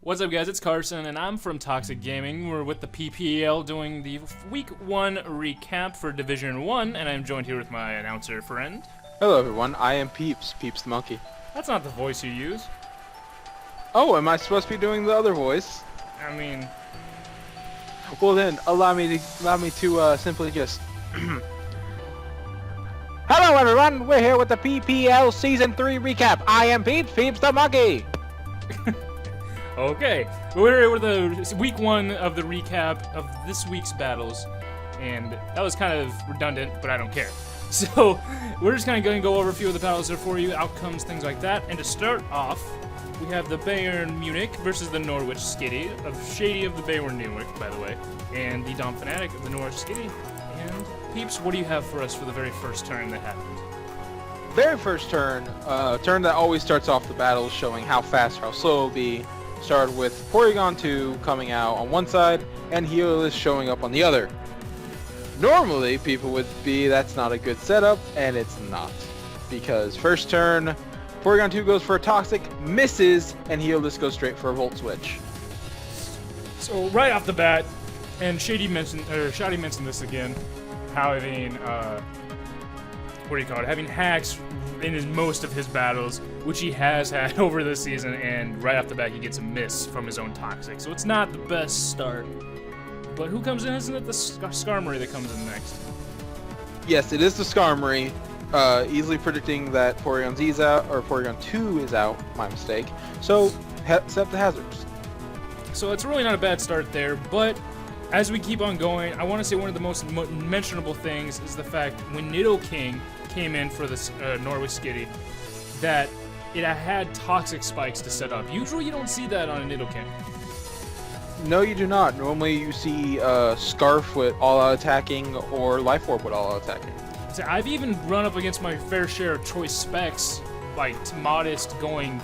What's up, guys? It's Carson, and I'm from Toxic Gaming. We're with the PPL doing the Week 1 recap for Division 1, and I'm joined here with my announcer friend. Hello everyone, I am Peeps the monkey. That's not the voice you use. Oh, am I supposed to be doing the other voice? I mean... Well then, allow me to simply just... Hello everyone, we're here with the PPL Season 3 recap. I am Peeps the monkey. Okay, we're here with the Week 1 of the recap of this week's battles, and that was kind of redundant, but I don't care. So, we're just kind of going to go over a few of the battles there for you, outcomes, things like that. And to start off, we have the Bayern Munich versus the Norwich Skitty, of Shady of the Bayern Munich, by the way, and the Dom Fanatic of the Norwich Skitty. And, Peeps, what do you have for us for the very first turn that happened? Very first turn, turn that always starts off the battle showing how fast or how slow it'll be. Started with Porygon 2 coming out on one side and Healers showing up on the other. Normally, people would be, that's not a good setup, and it's not. Because first turn, Porygon 2 goes for a Toxic, misses, and Healers goes straight for a Volt Switch. So right off the bat, and Shady mentioned this again, having what do you call it? Having hacks in most of his battles, which he has had over this season, and right off the bat he gets a miss from his own Toxic. So it's not the best start. But who comes in? Isn't it the Skarmory that comes in next? Yes, it is the Skarmory. Easily predicting that Porygon Z is out, or Porygon 2 is out, my mistake. So, set up the hazards. So it's really not a bad start there, but as we keep on going, I want to say one of the most mentionable things is the fact when Nidoking came in for this Norwich Skitty, that it had Toxic Spikes to set up. Usually you don't see that on a Nidoking. No, you do not. Normally you see Scarf with all-out attacking or Life Orb with all-out attacking. So I've even run up against my fair share of choice specs, like modest going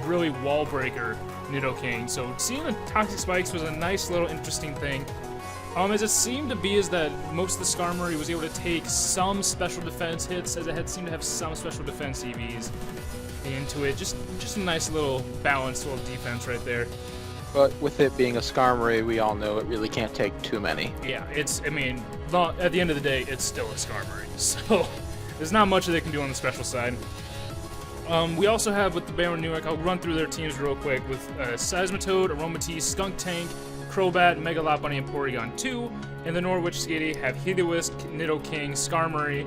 really wall breaker Nidoking. So seeing the Toxic Spikes was a nice little interesting thing. As it seemed to be is that most of the Skarmory was able to take some special defense hits, as it had seemed to have some special defense EVs into it. Just a nice little balanced little defense right there. But with it being a Skarmory, we all know it really can't take too many. Yeah, I mean, at the end of the day, it's still a Skarmory. So there's not much that they can do on the special side. We also have with the Bayern Munich, I'll run through their teams real quick, with Seismitoad, Aromatisse, Skunk Tank, Crobat, Mega Lopunny, and Porygon 2. In the Norwich Skitty have Heliolisk, Nidoking, Skarmory,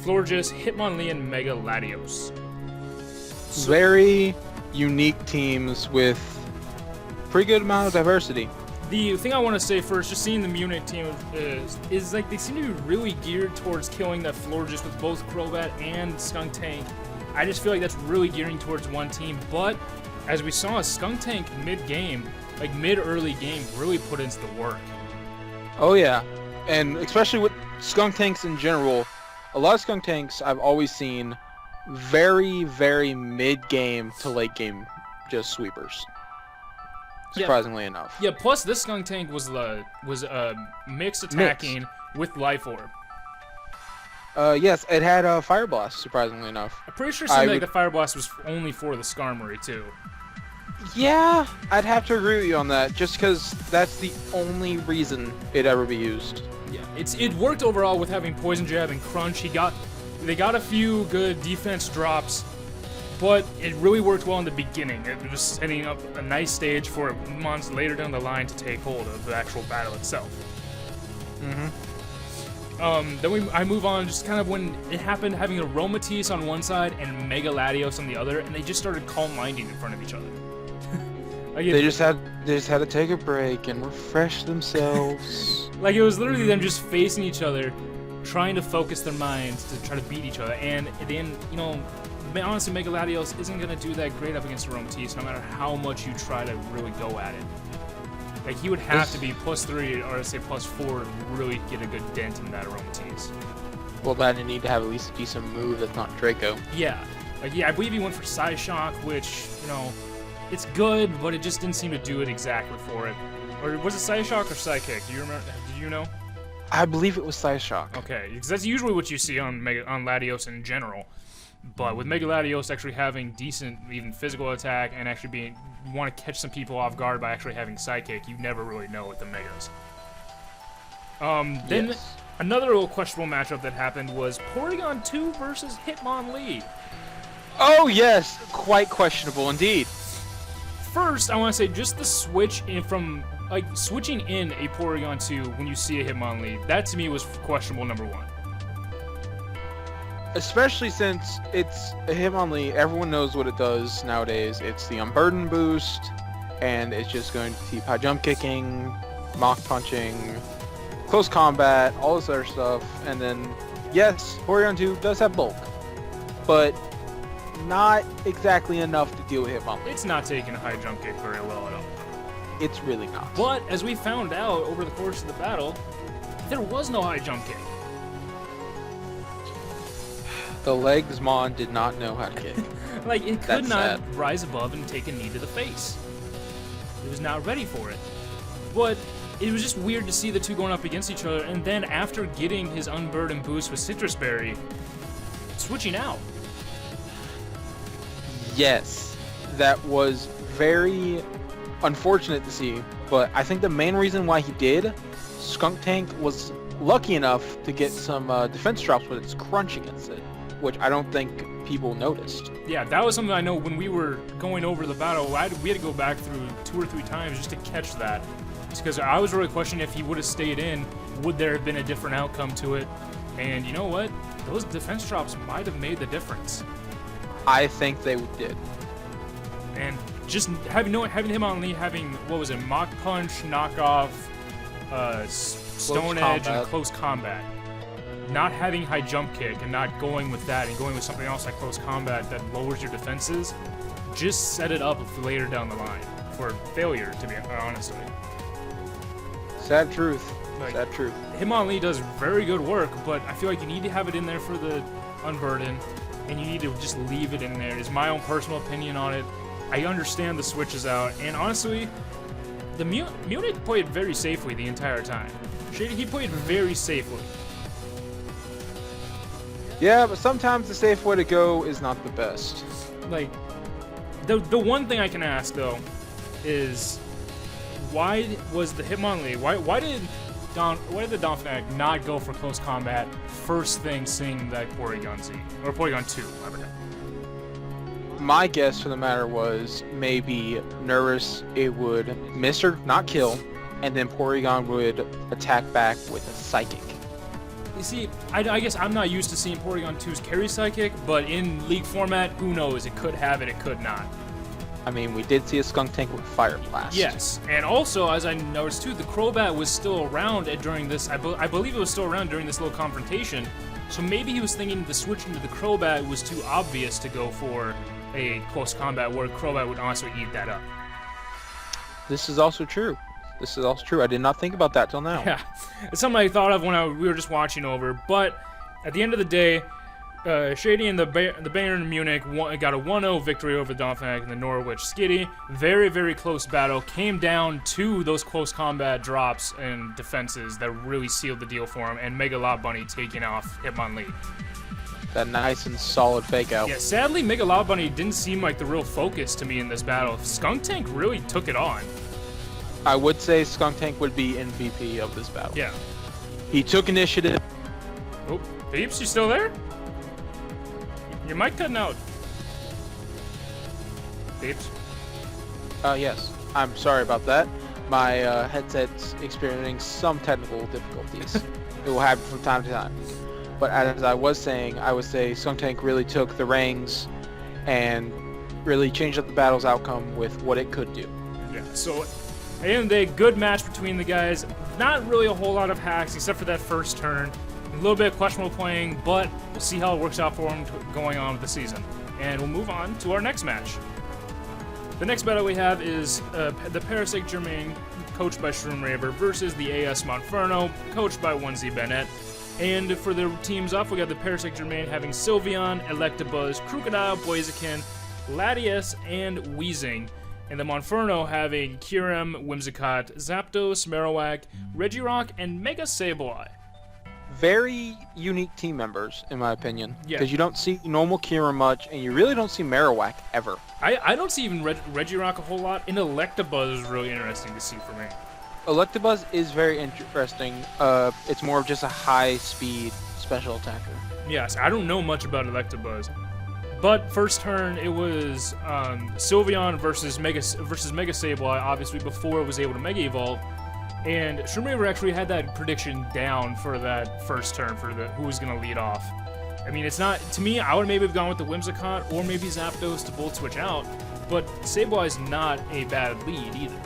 Florges, Hitmonlee, and Mega Latios. Very unique teams with pretty good amount of diversity. The thing I want to say first, just seeing the Munich team is like they seem to be really geared towards killing that Florges with both Crobat and Skunk Tank. I just feel like that's really gearing towards one team, but as we saw, Skunk Tank mid-game, like mid-early game, really put into the work. Oh yeah, and especially with Skunk Tanks in general, a lot of Skunk Tanks I've always seen very, very mid-game to late-game just sweepers. Surprisingly enough. Yeah, plus this Skunk Tank was mixed attacking with Life Orb. Yes, it had a Fire Blast, surprisingly enough. I'm pretty sure something like the Fire Blast was only for the Skarmory, too. Yeah, I'd have to agree with you on that, just because that's the only reason it'd ever be used. Yeah, it worked overall with having Poison Jab and Crunch. They got a few good defense drops, but it really worked well in the beginning. It was setting up a nice stage for months later down the line to take hold of the actual battle itself. Then I move on just kind of when it happened, having Aromatisse on one side and Mega Latios on the other, and they just started calm minding in front of each other. They just had to take a break and refresh themselves. Like, it was literally them just facing each other, trying to focus their minds to try to beat each other. And then, you know, honestly, Mega Latios isn't going to do that great up against Aromatisse, no matter how much you try to really go at it. Like, he would have to be +3 or say +4 to really get a good dent in that Aromatisse. Well, then you need to have at least a decent move that's not Draco. Yeah. Like, yeah, I believe he went for Psyshock, which, you know, it's good, but it just didn't seem to do it exactly for it. Or was it Psyshock or Psychic? Do you remember? Did you know? I believe it was Psyshock. Okay, because that's usually what you see on Latios in general. But with Mega Latios actually having decent, even physical attack, and actually want to catch some people off guard by actually having Psychic, you never really know with the Megas. Then Yes. another little questionable matchup that happened was Porygon 2 versus Hitmonlee. Oh yes, quite questionable indeed. First, I want to say just the switch from switching in a Porygon 2 when you see a Hitmonlee, that to me was questionable number one. Especially since it's a Hitmonlee, everyone knows what it does nowadays. It's the Unburden boost, and it's just going to keep high jump kicking, mock punching, close combat, all this other stuff. And then, yes, Porygon 2 does have bulk, but not exactly enough to deal with Hitmonlee. It's not taking a high jump kick very well at all. It's really not. But as we found out over the course of the battle, there was no high jump kick. The Legsmon did not know how to kick. Like, it could That's not sad. rise above and take a knee to the face. It was not ready for it. But it was just weird to see the two going up against each other, and then after getting his Unburden boost with Citrus Berry, switching out. Yes, that was very unfortunate to see, but I think the main reason why he did, Skunk Tank was lucky enough to get some defense drops with its crunch against it, which I don't think people noticed. Yeah, that was something I know when we were going over the battle, we had to go back through 2 or 3 times just to catch that. Because I was really questioning if he would have stayed in, would there have been a different outcome to it? And you know what? Those defense drops might have made the difference. I think they did. And just having him on Lee having, what was it, Mock Punch, Knockoff, Stone Edge, and Close Combat. Not having High Jump Kick and not going with that and going with something else like Close Combat that lowers your defenses, just set it up for later down the line for failure, to be honest with you. Sad truth. Like, Sad truth. Hitmonlee does very good work, but I feel like you need to have it in there for the Unburden, and you need to just leave it in there, is my own personal opinion on it. I understand the switches out, and honestly, the Munich played very safely the entire time. Shady, he played very safely. Yeah, but sometimes the safe way to go is not the best. Like, the one thing I can ask, though, is why was the Hitmonlee, why did the Donphac not go for Close Combat first thing seeing that Porygon Z? Or Porygon 2, I forget. My guess for the matter was maybe nervous it would miss or not kill, and then Porygon would attack back with a Psychic. You see, I guess I'm not used to seeing Porygon 2's carry Psychic, but in League format, who knows? It could have it, it could not. I mean, we did see a Skunk Tank with Fire Blast. Yes, and also, as I noticed too, the Crobat was still around during this, I believe it was still around during this little confrontation, so maybe he was thinking the switch into the Crobat was too obvious to go for a Close Combat where Crobat would honestly eat that up. This is also true. This is also true. I did not think about that till now. Yeah, it's something I thought of when we were just watching over, but at the end of the day, Shady and the Bayern Munich got a 1-0 victory over Donphac and the Norwich Skitty. Very, very close battle. Came down to those Close Combat drops and defenses that really sealed the deal for him, and Mega Lot Bunny taking off Hitmonlee. That nice and solid fake out. Yeah, sadly, Mega Lot Bunny didn't seem like the real focus to me in this battle. Skunk Tank really took it on. I would say Skunk Tank would be MVP of this battle. Yeah. He took initiative. Oh, Peeps, you still there? Your mic cutting out. Peeps? Yes. I'm sorry about that. My headset's experiencing some technical difficulties. It will happen from time to time. But as I was saying, I would say Skunk Tank really took the reins and really changed up the battle's outcome with what it could do. Yeah, so at the end of the day, good match between the guys. Not really a whole lot of hacks except for that first turn. A little bit of questionable playing, but we'll see how it works out for him going on with the season. And we'll move on to our next match. The next battle we have is the Parasect Germain, coached by Shroom Raver, versus the AS Monferno, coached by 1Z Bennett. And for the teams up, we got the Parasect Germain having Sylveon, Electabuzz, Crocodile, Blaziken, Latias, and Weezing. And the Monferno having Kyurem, Whimsicott, Zapdos, Marowak, Regirock, and Mega Sableye. very unique team members, in my opinion. Yeah. Because you don't see normal Kira much, and you really don't see Marowak ever. I don't see even Regirock a whole lot, and Electabuzz is really interesting to see for me. Electabuzz is very interesting. It's more of just a high-speed special attacker. Yes, I don't know much about Electabuzz. But first turn, it was Sylveon versus Mega Sableye, obviously before it was able to Mega Evolve. And Shroomraver actually had that prediction down for that first turn for who was going to lead off. I mean, it's not, to me, I would maybe have gone with the Whimsicott or maybe Zapdos to Volt Switch out, but Sableye is not a bad lead either.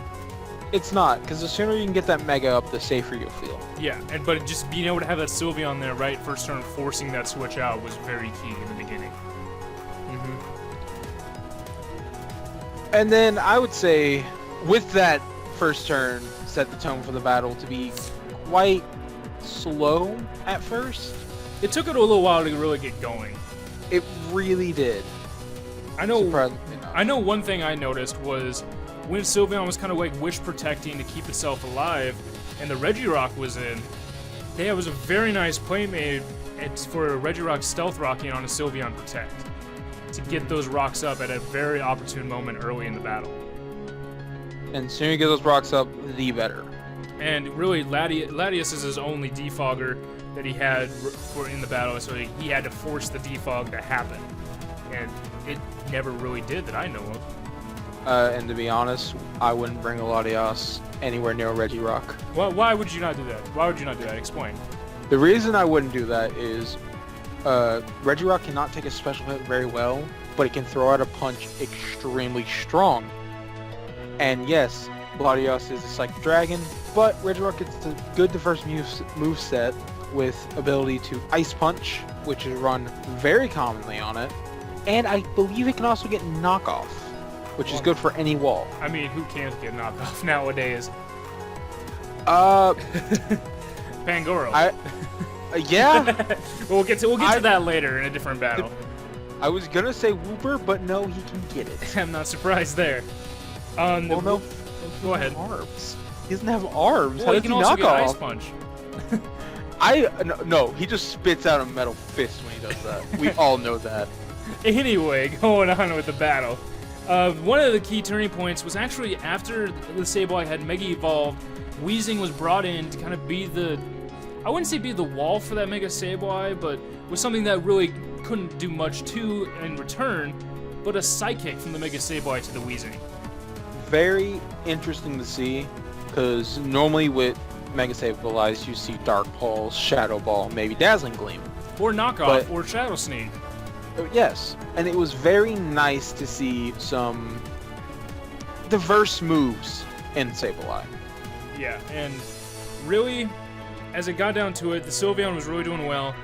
It's not, because the sooner you can get that Mega up, the safer you'll feel. Yeah, but just being able to have that Sylveon there, right, first turn, forcing that switch out was very key in the beginning. And then I would say, with that first turn, set the tone for the battle to be quite slow at first. It took it a little while to really get going. It really did. I know Surprisingly. One thing I noticed was when Sylveon was kind of like wish protecting to keep itself alive, and the Regirock was in, there was a very nice play made for Regirock stealth rocking on a Sylveon protect to get those rocks up at a very opportune moment early in the battle. And the sooner you get those rocks up, the better. And really, Latias is his only defogger that he had for in the battle, so he had to force the defog to happen. And it never really did that I know of. And to be honest, I wouldn't bring a Latias anywhere near Regirock. Well, why would you not do that? Why would you not do that? Explain. The reason I wouldn't do that is Regirock cannot take a special hit very well, but it can throw out a punch extremely strong. And yes, Latias is a Psychic Dragon, but Regirock gets a good diverse move set with ability to Ice Punch, which is run very commonly on it, and I believe it can also get Knockoff, which is good for any wall. I mean, who can't get knocked off nowadays? Pangoro. Yeah. we'll get to that later in a different battle. I was gonna say Wooper, but no, he can get it. I'm not surprised there. Well, no. Go ahead. Arms. He doesn't have arms. Well, How he does can he also knock get off? Ice Punch. No, he just spits out a metal fist when he does that. We all know that. Anyway, going on with the battle. One of the key turning points was actually after the Sableye had Mega Evolved, Weezing was brought in to kind of be I wouldn't say be the wall for that Mega Sableye, but was something that really couldn't do much to in return, but a Psychic from the Mega Sableye to the Weezing. Very interesting to see, because normally with Mega Sableyes you see Dark Pulse, Shadow Ball, maybe Dazzling Gleam. Or Knockoff, or Shadow Sneak. Yes, and it was very nice to see some diverse moves in Sableye. Yeah, and really, as it got down to it, the Sylveon was really doing well.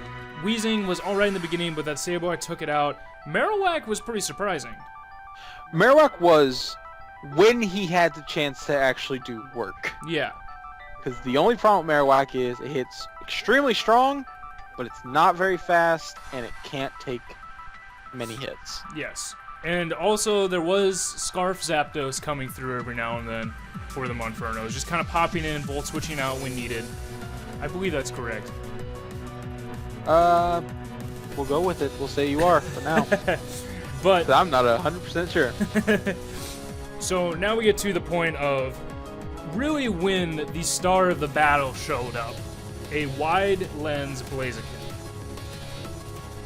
Weezing was alright in the beginning, but that Sableye took it out. Marowak was pretty surprising. Marowak was when he had the chance to actually do work. Yeah. Because the only problem with Marowak is it hits extremely strong, but it's not very fast, and it can't take many hits. Yes. And also, there was Scarf Zapdos coming through every now and then for the Monfernos, just kind of popping in, Volt switching out when needed. I believe that's correct. We'll go with it. We'll say you are for now. But I'm not 100% sure. So now we get to the point of really when the star of the battle showed up. A wide lens Blaziken.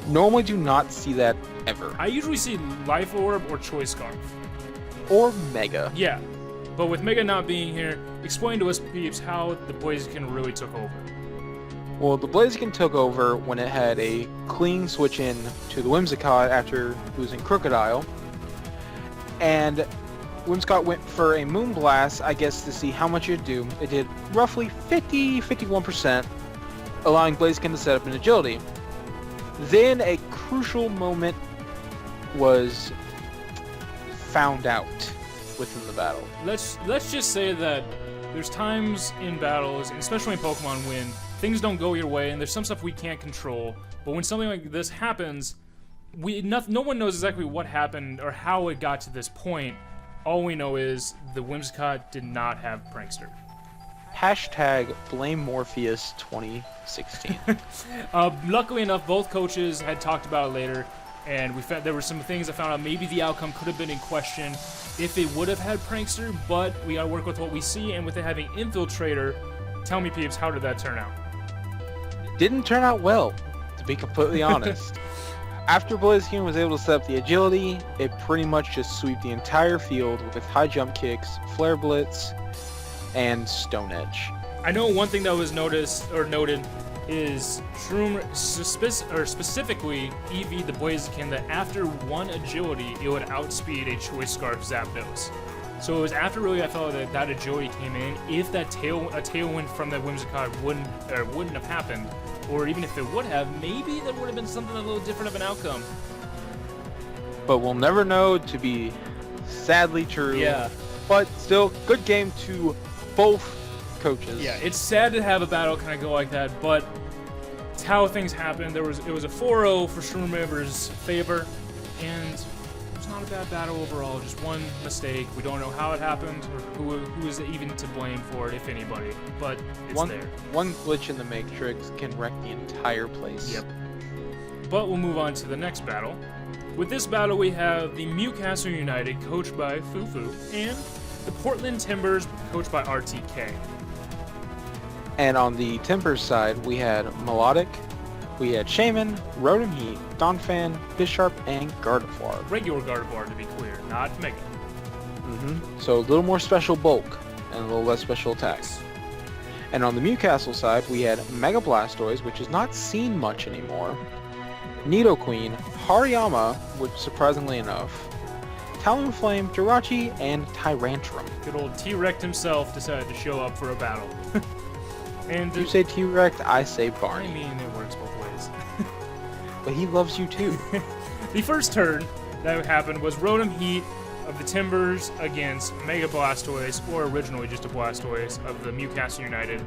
Normally do not see that ever. I usually see Life Orb or Choice Scarf. Or Mega. Yeah, but with Mega not being here, explain to us, peeps, how the Blaziken really took over. Well, the Blaziken took over when it had a clean switch in to the Whimsicott after losing Crocodile. And Whimsicott went for a Moonblast, I guess, to see how much it'd do. It did roughly 51%, allowing Blaziken to set up an agility. Then a crucial moment was found out within the battle. Let's just say that there's times in battles, and especially in Pokemon, when things don't go your way, and there's some stuff we can't control. But when something like this happens, no one knows exactly what happened or how it got to this point. All we know is the Whimsicott did not have Prankster. Hashtag blame Morpheus 2016. Luckily enough, both coaches had talked about it later, and we found there were some things I found out maybe the outcome could have been in question if they would have had Prankster, but we gotta work with what we see, and with it having Infiltrator, tell me, peeps, how did that turn out? Didn't turn out well, to be completely honest. After Blaziken was able to set up the agility, it pretty much just swept the entire field with high jump kicks, flare blitz, and Stone Edge. I know one thing that was noted is Shroom specifically EV the Blaziken that after one agility, it would outspeed a Choice Scarf Zapdos. So it was after really I felt that agility came in. If that tailwind from that Whimsicott wouldn't have happened, or even if it would have, maybe there would have been something a little different of an outcome. But we'll never know to be sadly true. Yeah. But still, good game to both coaches. Yeah, it's sad to have a battle kind of go like that, but it's how things happen. It was a 4-0 for Shroomriver's favor, and it was not a bad battle overall. Just one mistake. We don't know how it happened or who is even to blame for it, if anybody. But it's there. One glitch in the Matrix can wreck the entire place. Yep. But we'll move on to the next battle. With this battle, we have the Mewcastle United, coached by Fufu, and the Portland Timbers, coached by RTK. And on the Timbers side, we had Melodic, we had Shaman, Rotom Heat, Donphan, Bisharp, and Gardevoir. Regular Gardevoir, to be clear, not Mega. So a little more special bulk and a little less special attacks. And on the Mewcastle side, we had Mega Blastoise, which is not seen much anymore, Nidoqueen, Hariyama, which surprisingly enough, Talonflame, Jirachi, and Tyrantrum. Good old T-Rex himself decided to show up for a battle. And You say T-Rex, I say Barney. I mean, it works both ways. But he loves you too. The first turn that happened was Rotom Heat of the Timbers against Mega Blastoise, or originally just a Blastoise, of the Mewcastle United.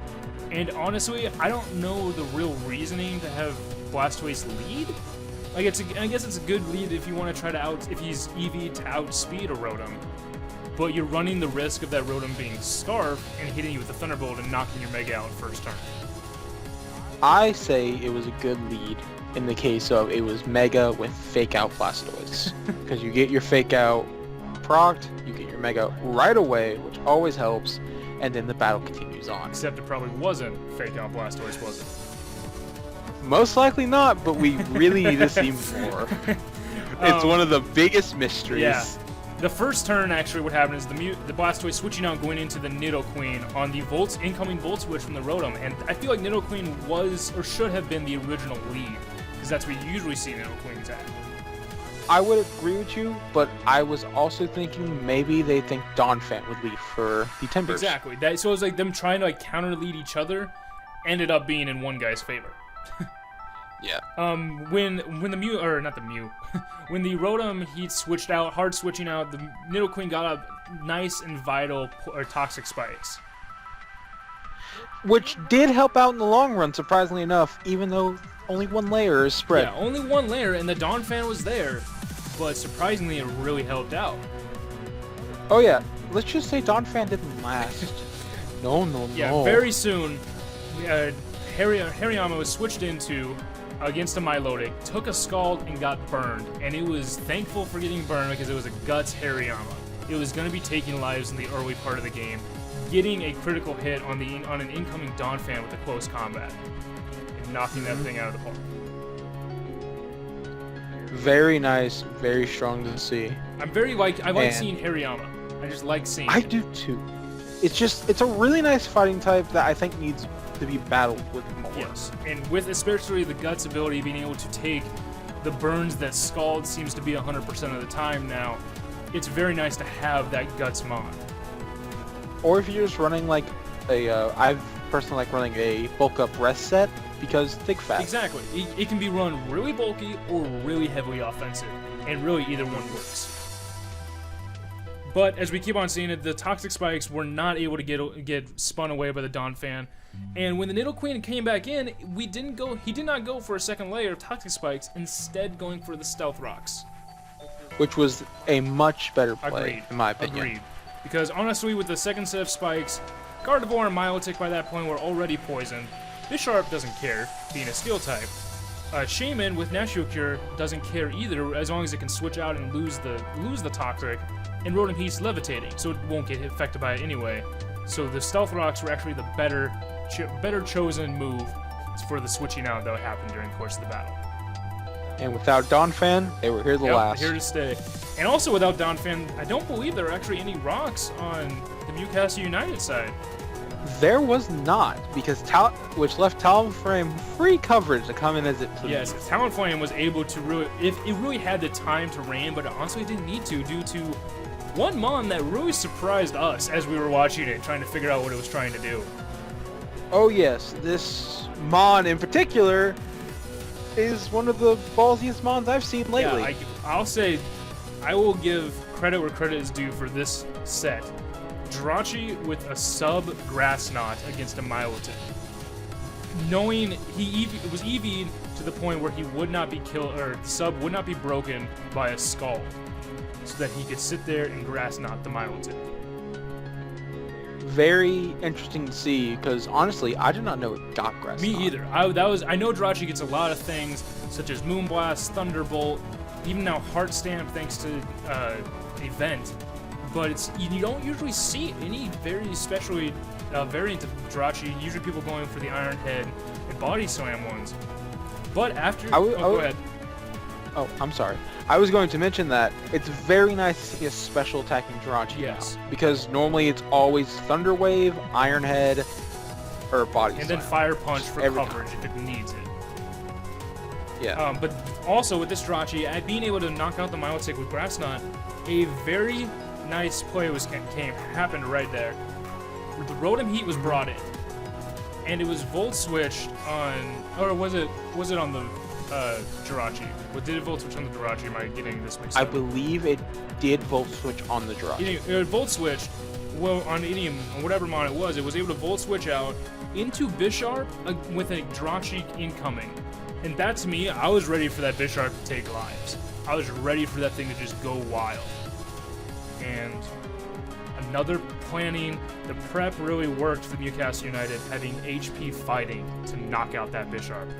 And honestly, I don't know the real reasoning to have Blastoise lead. Like, I guess it's a good lead if you want to try to if he's EV to outspeed a Rotom. But you're running the risk of that Rotom being Scarf and hitting you with a Thunderbolt and knocking your Mega out first turn. I say it was a good lead in the case of it was Mega with Fake Out Blastoise. Because you get your Fake Out procced, you get your Mega right away, which always helps, and then the battle continues on. Except it probably wasn't Fake Out Blastoise, was it? Most likely not, but we really need to see more. It's one of the biggest mysteries. Yeah. The first turn, actually, what happened is the Blastoise switching out going into the Nidoqueen on the incoming Volt Switch from the Rotom, and I feel like Nidoqueen was, or should have been, the original lead, because that's where you usually see Nidoqueens at. I would agree with you, but I was also thinking maybe they think Donphan would lead for the Timbers. Exactly. So it was like them trying to counter lead each other, ended up being in one guy's favor. Yeah. When the Mew, or not the Mew, when the Rotom Heat switched out, hard switching out, the Nidoqueen got a nice and vital Toxic Spikes. Which did help out in the long run, surprisingly enough, even though only one layer is spread. Yeah, only one layer, and the Donphan was there, but surprisingly it really helped out. Oh yeah, let's just say Donphan didn't last. No. Yeah, very soon, Hariyama was switched into against a Milotic, took a Scald, and got burned. And it was thankful for getting burned because it was a Guts Hariyama. It was going to be taking lives in the early part of the game, getting a critical hit on an incoming Donphan with a close combat, and knocking that thing out of the park. Very nice, very strong to see. I like seeing Hariyama. I just like seeing I it. do too. It's a really nice fighting type that I think needs to be battled with more. Yes, and with especially the Guts ability being able to take the burns that Scald seems to be 100% of the time now, it's very nice to have that Guts mod. Or if you're just running like I personally like running a bulk up rest set because thick fast. Exactly. It can be run really bulky or really heavily offensive, and really either one works. But as we keep on seeing it, the Toxic Spikes were not able to get spun away by the Donphan. And when the Nidoqueen came back in, he did not go for a second layer of Toxic Spikes, instead going for the Stealth Rocks. Which was a much better play, Agreed. in my opinion. Agreed. Because honestly, with the second set of spikes, Gardevoir and Milotic by that point were already poisoned. Bisharp doesn't care, being a steel type. Shaman with Natural Cure doesn't care either, as long as it can switch out and lose the Toxic. And Rotom Heat's levitating, so it won't get affected by it anyway. So the Stealth Rocks were actually the better chosen move for the switching out that would happen during the course of the battle. And without Donphan, they were here to last. Here to stay. And also without Donphan, I don't believe there are actually any rocks on the Newcastle United side. There was not, because which left Talonflame free coverage to come in as it pleased. Yes, Talonflame was able to it really had the time to rain, but it honestly didn't need to due to one Mon that really surprised us as we were watching it, trying to figure out what it was trying to do. Oh yes, this Mon in particular is one of the ballsiest Mons I've seen lately. Yeah, I'll say, I will give credit where credit is due for this set. Jirachi with a sub-Grass Knot against a Milotic. Knowing it was EV'd to the point where he would not be killed, or the sub would not be broken by a Skull, so that he could sit there and Grass Knot the Milotic. Very interesting to see, because honestly, I did not know it got Grass Me Knot. either. I know Jirachi gets a lot of things, such as Moonblast, Thunderbolt, even now Heart Stamp thanks to Event. But you don't usually see any very special variant of Jirachi. Usually people going for the Iron Head and Body Slam ones. But after... go ahead. Oh, I'm sorry. I was going to mention that it's very nice to see a special attacking Jirachi Yes. now, because normally it's always Thunder Wave, Iron Head, or Body Slam. And then Fire Punch for Every coverage if it needs it. Yeah. But also with this Jirachi, being able to knock out the Milotic with Grass Knot, a very nice play happened right there. The Rotom Heat was brought in, and it was Volt Switched on, or was it on the Jirachi? What did it Volt Switch on the Jirachi? Am I getting this mixed up? I believe it did Volt Switch on the Jirachi. It Volt Switched, well, on any, whatever mon it was able to Volt Switch out into Bisharp with a Jirachi incoming. And that's me. I was ready for that Bisharp to take lives. I was ready for that thing to just go wild. And another planning, the prep really worked for Newcastle United, having HP fighting to knock out that Bisharp.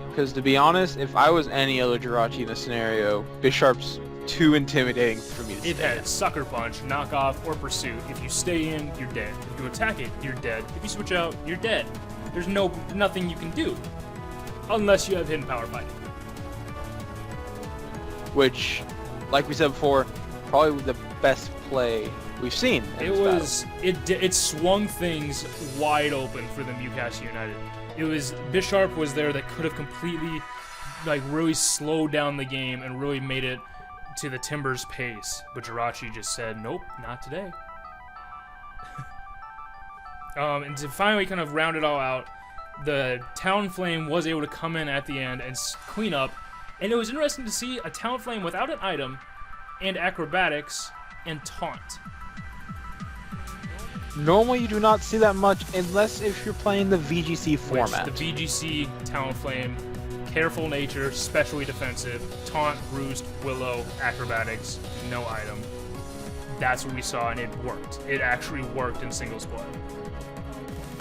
Because to be honest, if I was any other Jirachi in this scenario, Bisharp's too intimidating for me to stay It had Sucker Punch, Knock Off, or Pursuit. If you stay in, you're dead. If you attack it, you're dead. If you switch out, you're dead. There's nothing you can do. Unless you have Hidden Power Fighting. Which, like we said before, probably the best play we've seen in this battle. It swung things wide open for the Newcastle United. It was Bisharp was there that could have completely, really slowed down the game and really made it to the Timbers' pace. But Jirachi just said, nope, not today. And to finally kind of round it all out, the Talonflame was able to come in at the end and clean up. And it was interesting to see a Talonflame without an item, and Acrobatics, and Taunt. Normally you do not see that much unless if you're playing the VGC format. The VGC Talonflame, Careful Nature, Specially Defensive, Taunt, Roost, Willow, Acrobatics, no item. That's what we saw, and it worked. It actually worked in singles play.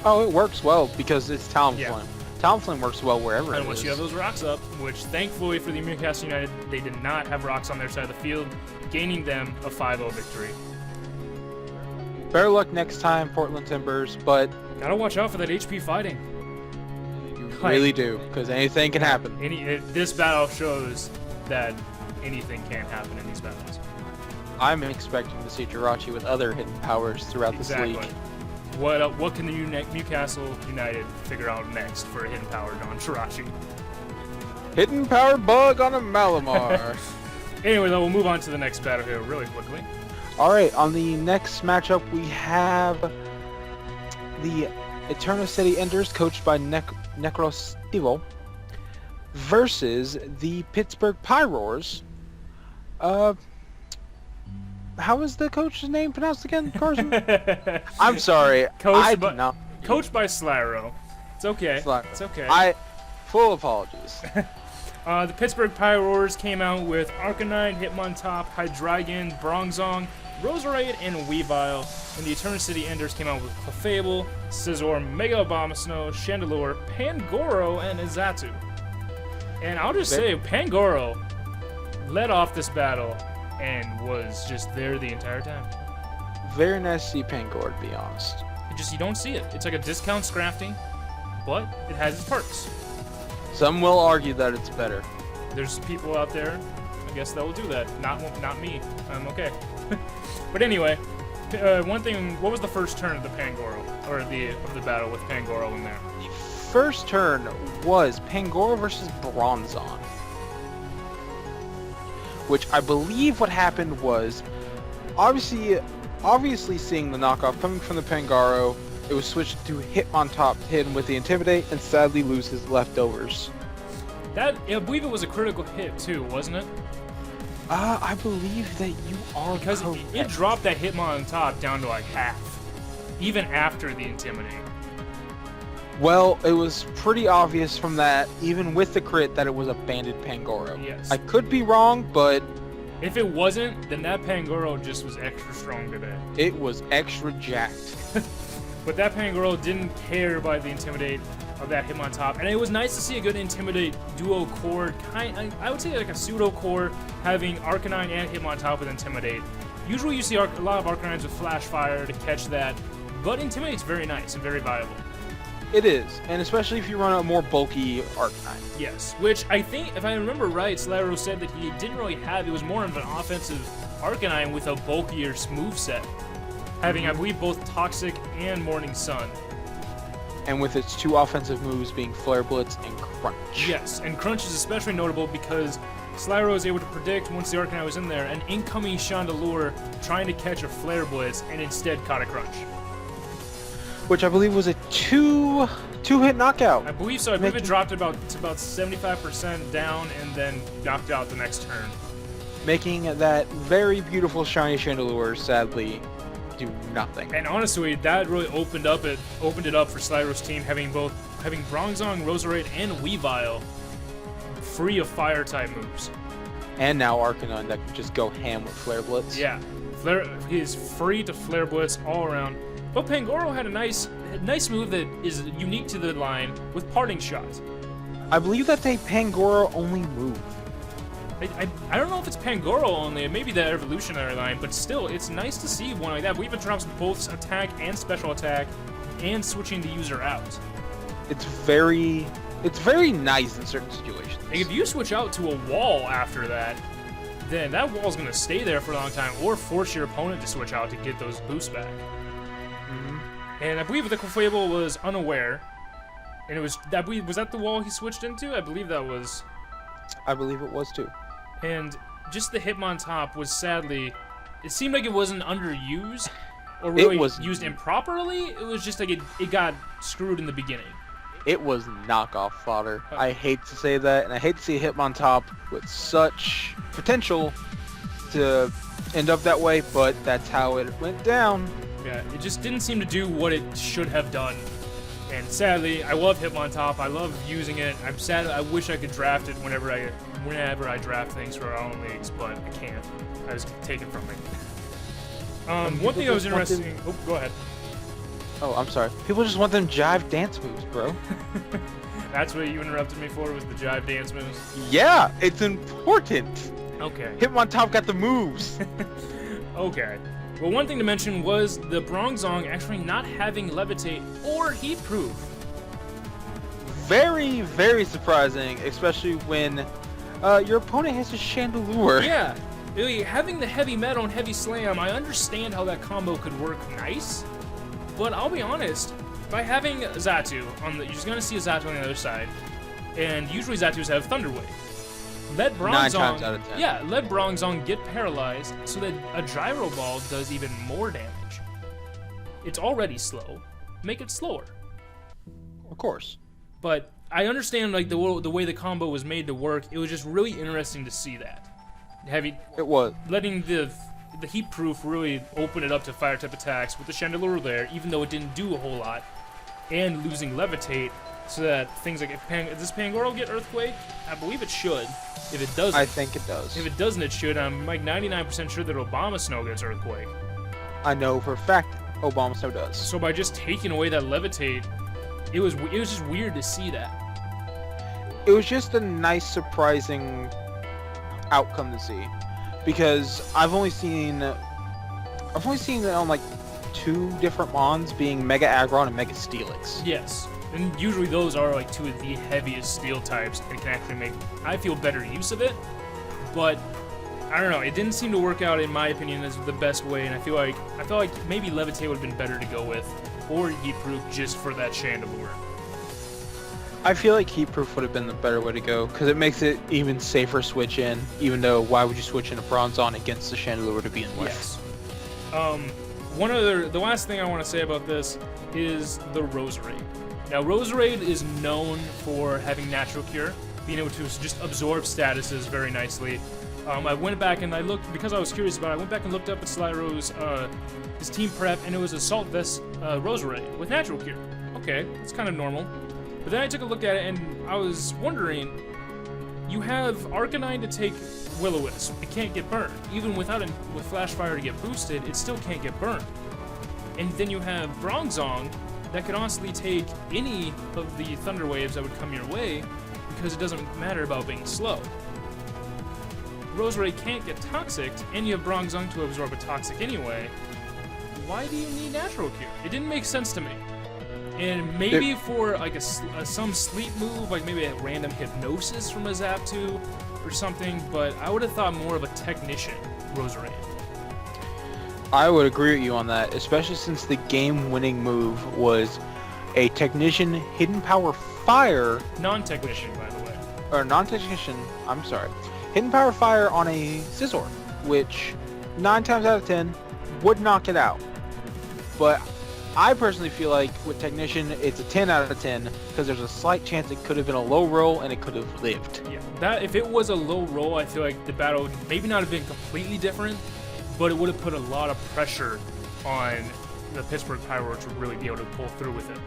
Oh, it works well because it's Talonflame. Yeah. Talonflame works well wherever it is. Unless you have those rocks up, which thankfully for the Newcastle United, they did not have rocks on their side of the field, gaining them a 5-0 victory. Better luck next time, Portland Timbers, but Gotta watch out for that HP fighting. you really do, because anything can happen. This battle shows that anything can happen in these battles. I'm expecting to see Jirachi with other hidden powers throughout this league. What can the Newcastle United figure out next for a hidden power on Jirachi? Hidden power bug on a Malamar. Anyway, though, we'll move on to the next battle here really quickly. Alright, on the next matchup we have the Eterno City Enders, coached by Necrostivo, versus the Pittsburgh Pyroars. How is the coach's name pronounced again, Carson? I'm sorry. Coached by Coached Slyro. It's okay. Slyro. It's okay. Full apologies. The Pittsburgh Pyroars came out with Arcanine, Hitmontop, Hydreigon, Bronzong, Roserade, and Weavile. And the Eternal City Enders came out with Clefable, Scizor, Mega Abomasnow, Chandelure, Pangoro, and Izatu. And I'll just say, Pangoro led off this battle and was just there the entire time. Very nice to see Pangoro, to be honest. You don't see it. It's like a discount Scrafty, but it has its perks. Some will argue that it's better. There's people out there, I guess, that will do that. Not me. I'm okay. But anyway, one thing. What was the first turn of the Pangoro, or of the battle with Pangoro in there? The first turn was Pangoro versus Bronzong, which I believe what happened was, obviously seeing the knockoff coming from the Pangoro, it was switched to Hitmontop to hit him with the Intimidate and sadly lose his leftovers. I believe it was a critical hit too, wasn't it? I believe that you are because correct. it dropped that Hitmontop down to like half, even after the Intimidate. Well, it was pretty obvious from that, even with the crit, that it was a banded Pangoro. Yes. I could be wrong, but if it wasn't, then that Pangoro just was extra strong today. it was extra jacked. But that Pangoro didn't care about the Intimidate of that Hitmontop, and it was nice to see a good Intimidate duo core. I would say like a pseudo core, having Arcanine and Hitmontop with Intimidate. Usually you see a lot of Arcanines with Flash Fire to catch that, but Intimidate's very nice and very viable. It is, and especially if you run a more bulky Arcanine. Yes, which I think, if I remember right, Slyro said that he didn't really have. It was more of an offensive Arcanine with a bulkier moveset, having, I believe, both Toxic and Morning Sun. And with its two offensive moves being Flare Blitz and Crunch. Yes, and Crunch is especially notable because Slyro was able to predict, once the Arcanine was in there, an incoming Chandelure trying to catch a Flare Blitz and instead caught a Crunch. Which I believe was a two-hit knockout. I believe so. I believe it dropped to about 75% down and then knocked out the next turn. Making that very beautiful shiny Chandelure sadly do nothing. And honestly, that really opened it up for Slyro's team, having Bronzong, Roserade, and Weavile free of fire type moves. And now Arcanine that can just go ham with Flare Blitz. Yeah, he's free to Flare Blitz all around. But Pangoro had a nice move that is unique to the line with Parting Shot. I believe that's a Pangoro only move. I don't know if it's Pangoro only, it may be the evolutionary line, but still, it's nice to see one like that. We even drops both attack and special attack, and switching the user out. It's very nice in certain situations. And if you switch out to a wall after that, then that wall's going to stay there for a long time, or force your opponent to switch out to get those boosts back. And I believe the Clefable was unaware, and was that the wall he switched into? I believe that was. I believe it was too. And just the Hitmontop was sadly, it seemed like it wasn't underused, or really used improperly. It was just like it got screwed in the beginning. It was knockoff fodder. I hate to say that, and I hate to see Hitmontop with such potential to end up that way, but that's how it went down. Yeah, it just didn't seem to do what it should have done. And sadly, I love Hitmontop. I love using it. I'm sad. I wish I could draft it whenever I draft things for our own leagues, but I can't. I was taken from me. One thing that was interesting. Oh, go ahead. Oh, I'm sorry. People just want them jive dance moves, bro. That's what you interrupted me for, was the jive dance moves? Yeah, it's important. Okay. Hitmontop got the moves. Okay. Well, one thing to mention was the Bronzong actually not having Levitate or Heat Proof. Very, very surprising, especially when your opponent has a Chandelure. Yeah. Really, having the Heavy Metal and Heavy Slam, I understand how that combo could work nice, but I'll be honest, by having Xatu you're just going to see a Xatu on the other side, and usually Xatus have Thunder Wave. Let Bronzong, 9 times out of 10. Yeah, let Bronzong get paralyzed so that a Gyro Ball does even more damage. It's already slow. Make it slower. Of course. But I understand like the way the combo was made to work. It was just really interesting to see that. It was. Letting the Heat Proof really open it up to fire type attacks with the Chandelure there, even though it didn't do a whole lot, and losing Levitate so that things like does this Pangoro get Earthquake? I believe it should. If it doesn't, I think it does. If it doesn't, it should. I'm like 99% sure that Obama Snow gets Earthquake. I know for a fact Obama Snow does. So by just taking away that Levitate, it was just weird to see that. It was just a nice, surprising outcome to see, because I've only seen it on like 2 different Mons, being Mega Aggron and Mega Steelix. Yes, and usually those are like 2 of the heaviest steel types and can actually make, I feel, better use of it. But I don't know, it didn't seem to work out in my opinion as the best way, and I felt like maybe Levitate would have been better to go with, or Heat Proof just for that Chandelure. I feel like Heat Proof would have been the better way to go, because it makes it even safer switch in, even though why would you switch in a Bronzong against the Chandelure to begin with? Yes. The last thing I want to say about this is the Roserade. Now, Roserade is known for having Natural Cure, being able to just absorb statuses very nicely. I went back and I looked, because I was curious about it, I went back and looked up at Slyro's his team prep, and it was Assault Vest Roserade with Natural Cure. Okay, it's kind of normal. But then I took a look at it, and I was wondering, you have Arcanine to take Will-O-Wisp. It can't get burned. Even with Flash Fire to get boosted, it still can't get burned. And then you have Bronzong that can honestly take any of the Thunder Waves that would come your way, because it doesn't matter about being slow. Roserade can't get Toxic, and you have Bronzong to absorb a Toxic anyway. Why do you need Natural Cure? It didn't make sense to me. And maybe for like some sleep move, like maybe a random Hypnosis from a Zapdos or something, but I would have thought more of a Technician Roserade. I would agree with you on that, especially since the game-winning move was a Technician Hidden Power Fire. Non-Technician, by the way. Or non-Technician, I'm sorry. Hidden Power Fire on a Scizor, which 9 times out of 10 would knock it out. But I personally feel like with Technician, it's a 10 out of 10, because there's a slight chance it could have been a low roll and it could have lived. Yeah, that if it was a low roll, I feel like the battle would maybe not have been completely different, but it would have put a lot of pressure on the Pittsburgh Pyro to really be able to pull through with it.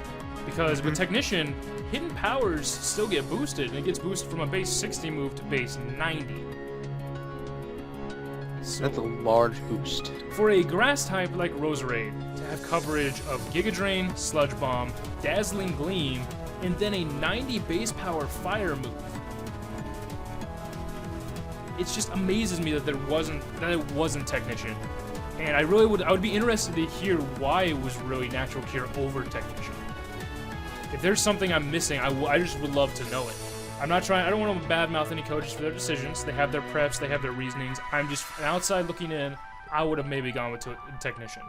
Because with Technician, hidden powers still get boosted, and it gets boosted from a base 60 move to base 90. So that's a large boost. For a grass type like Roserade to have coverage of Giga Drain, Sludge Bomb, Dazzling Gleam, and then a 90 base power fire move, it just amazes me that it wasn't Technician. And I would be interested to hear why it was really Natural Cure over Technician. If there's something I'm missing, I just would love to know it. I don't want to badmouth any coaches for their decisions. They have their preps, they have their reasonings. I'm just an outside looking in. I would have maybe gone with Technician.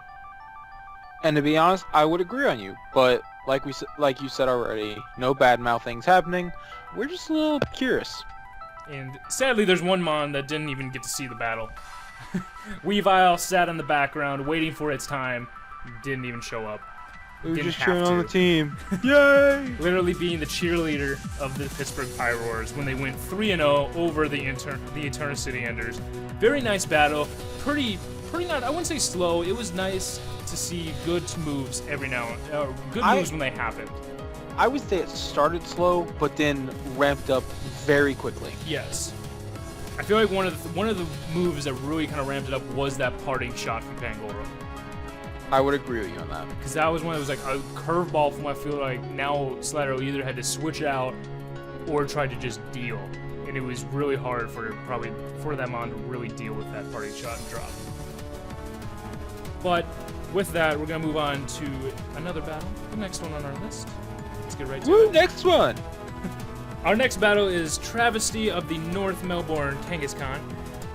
And to be honest, I would agree on you. But like you said already, no badmouth things happening. We're just a little curious. And sadly, there's one Mon that didn't even get to see the battle. Weavile sat in the background waiting for its time. Didn't even show up. We were just cheering on the team. Yay! Literally being the cheerleader of the Pittsburgh Pyroars when they went 3-0 over the Eternal City Enders. Very nice battle. Pretty not, I wouldn't say slow. It was nice to see good moves every now and then. Good moves when they happened. I would say it started slow, but then ramped up very quickly. Yes. I feel like one of the moves that really kind of ramped it up was that parting shot from Pangoro. I would agree with you on that. Because that was one that was like a curveball from I feel like now Slido either had to switch out or tried to just deal. And it was really hard for them on to really deal with that parting shot and drop. But with that, we're going to move on to another battle. The next one on our list. Let's get right to it. Next one! Our next battle is Travesty of the North Melbourne Kangaskhan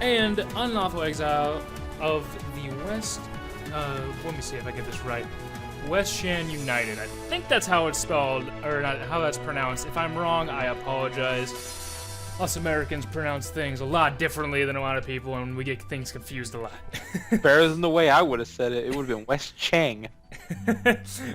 and Unlawful Exile of the West. Let me see if I get this right. West Shan United. I think that's how it's spelled, or not how that's pronounced. If I'm wrong, I apologize. Us Americans pronounce things a lot differently than a lot of people, and we get things confused a lot. Better than the way I would have said it. It would have been West Chang.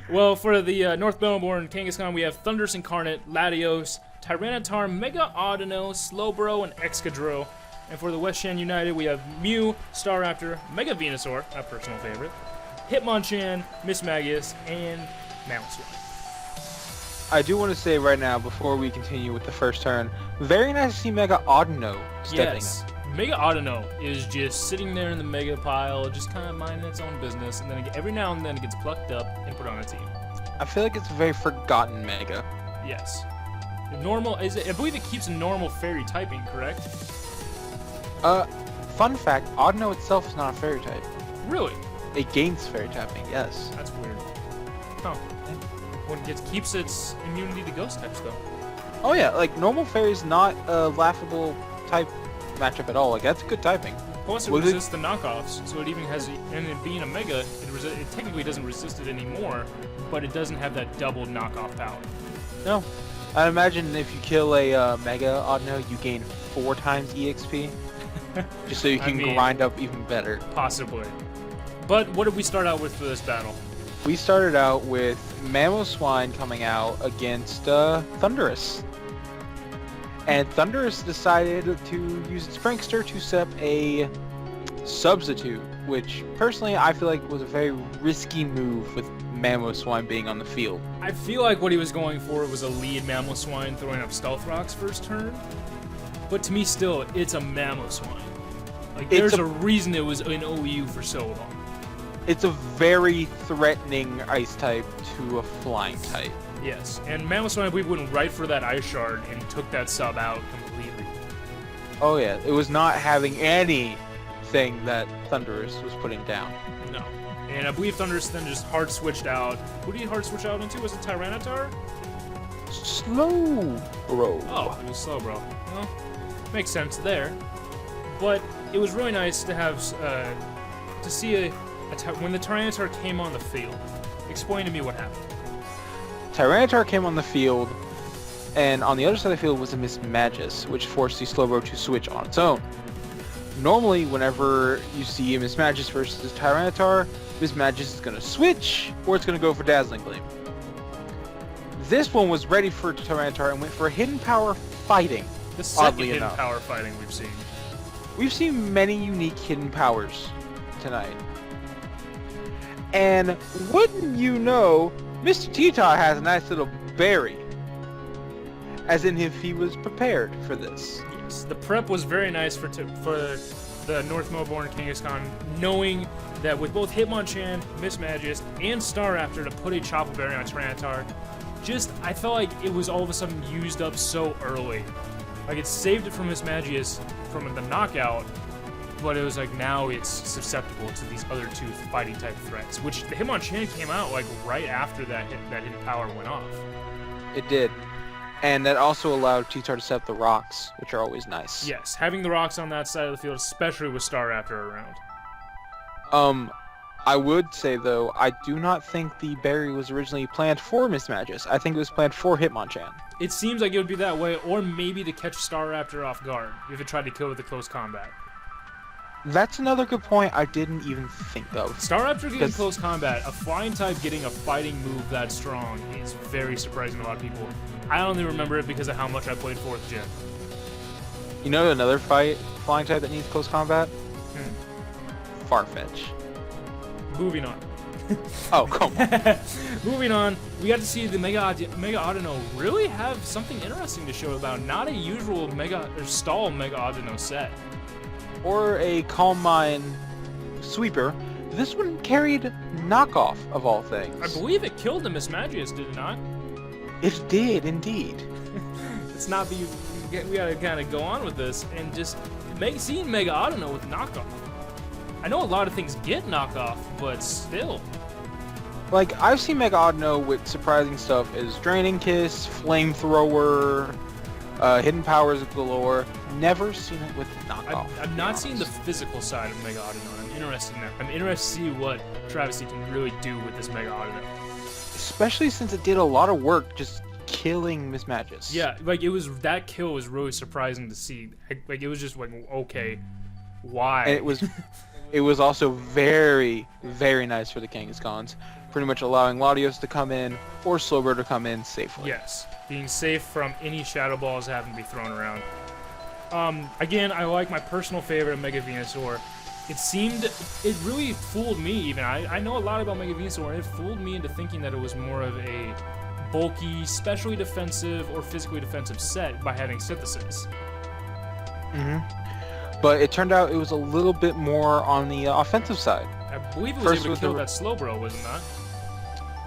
Well, for the North Melbourne Kangaskhan, we have Thundurus Incarnate, Latios, Tyranitar, Mega Audino, Slowbro, and Excadrill. And for the West Shan United, we have Mew, Staraptor, Mega Venusaur, a personal favorite, Hitmonchan, Mismagius, and Mounswan. I do want to say right now, before we continue with the first turn, very nice to see Mega Audino stepping Yes. up. Mega Audino is just sitting there in the Mega pile, just kind of minding its own business, and then every now and then it gets plucked up and put on a team. I feel like it's a very forgotten Mega. Yes. Normal is it, I believe it keeps a normal fairy typing, correct? Fun fact, Audino itself is not a fairy type. Really? It gains fairy typing, yes. That's weird. Huh. When it keeps its immunity to ghost types, though. Oh yeah, like normal fairy is not a laughable type matchup at all. Like that's good typing. Plus, it resists the knockoffs, so it even has, and it being a Mega, it technically doesn't resist it anymore, but it doesn't have that double knockoff power. No. I imagine if you kill a Mega Audino, you gain 4 times EXP. Just so you can grind up even better. Possibly. But what did we start out with for this battle? We started out with Mamoswine coming out against Thundurus. And Thundurus decided to use its Prankster to set up a substitute, which personally I feel like was a very risky move with Mamoswine being on the field. I feel like what he was going for was a lead Mamoswine throwing up Stealth Rocks first turn. But to me still, it's a Mamoswine. Like, there's a reason it was in OU for so long. It's a very threatening ice type to a flying type. Yes, and Mamoswine, I believe, went right for that Ice Shard and took that sub out completely. Oh yeah, it was not having anything that Thundurus was putting down. No. And I believe Thundurus then just hard switched out. Who did he hard switch out into? Was it Tyranitar? Slow, bro. Oh, it was slow, bro. Well, makes sense there. But it was really nice to have, to see when the Tyranitar came on the field. Explain to me what happened. Tyranitar came on the field, and on the other side of the field was a Mismagius, which forced the Slowbro to switch on its own. Normally, whenever you see a Mismagius versus a Tyranitar, Mismagius is going to switch, or it's going to go for Dazzling Gleam. This one was ready for Tyranitar and went for a Hidden Power fighting. The second Hidden Power fighting we've seen. We've seen many unique Hidden Powers tonight. And wouldn't you know, Mr. T-Tot has a nice little berry. As in if he was prepared for this. Yes, the prep was very nice for the North Melbourne Kangaskhan, knowing that with both Hitmonchan, Mismagius, and Staraptor to put a Chople Berry on Tyranitar, I felt like it was all of a sudden used up so early. Like, it saved it from Mismagius from the knockout, but it was like now it's susceptible to these other two fighting type threats, which the Hitmonchan came out like right after that hidden power went off. It did. And that also allowed T-Tar to set up the rocks, which are always nice. Yes, having the rocks on that side of the field, especially with Staraptor around. I would say, though, I do not think the berry was originally planned for Mismagius. I think it was planned for Hitmonchan. It seems like it would be that way, or maybe to catch Staraptor off guard, if it tried to kill with a close combat. That's another good point I didn't even think of. Staraptor getting close combat, a flying type getting a fighting move that strong is very surprising to a lot of people. I only remember it because of how much I played 4th Gen. You know another flying type that needs close combat? Farfetch. Moving on. Oh, come on. Moving on, we got to see the Mega Audino really have something interesting to show about. Not a usual stall Mega Audino set. Or a Calm Mind sweeper. This one carried knockoff, of all things. I believe it killed the Mismagius, did it not? It did, indeed. It's not the... We gotta kind of go on with this, and just seeing Mega Audino with knockoff. I know a lot of things get knockoff, but still. Like, I've seen Mega Audino with surprising stuff as Draining Kiss, Flamethrower, Hidden Powers galore. Never seen it with knockoff. I've not seen the physical side of Mega Audino. I'm interested in that. I'm interested to see what Travesty can really do with this Mega Audino. Especially since it did a lot of work just killing Mismagius. Yeah, like that kill was really surprising to see. Like, it was just like, okay, why? And it was also very, very nice for the Kangaskhan's, pretty much allowing Latios to come in or Slowbro to come in safely. Yes, being safe from any Shadow Balls having to be thrown around. Again, I like my personal favorite, Mega Venusaur. It really fooled me even. I know a lot about Mega Venusaur, and it fooled me into thinking that it was more of a bulky, specially defensive or physically defensive set by having Synthesis. But it turned out it was a little bit more on the offensive side. I believe it was First able with to kill the- that Slowbro, wasn't that?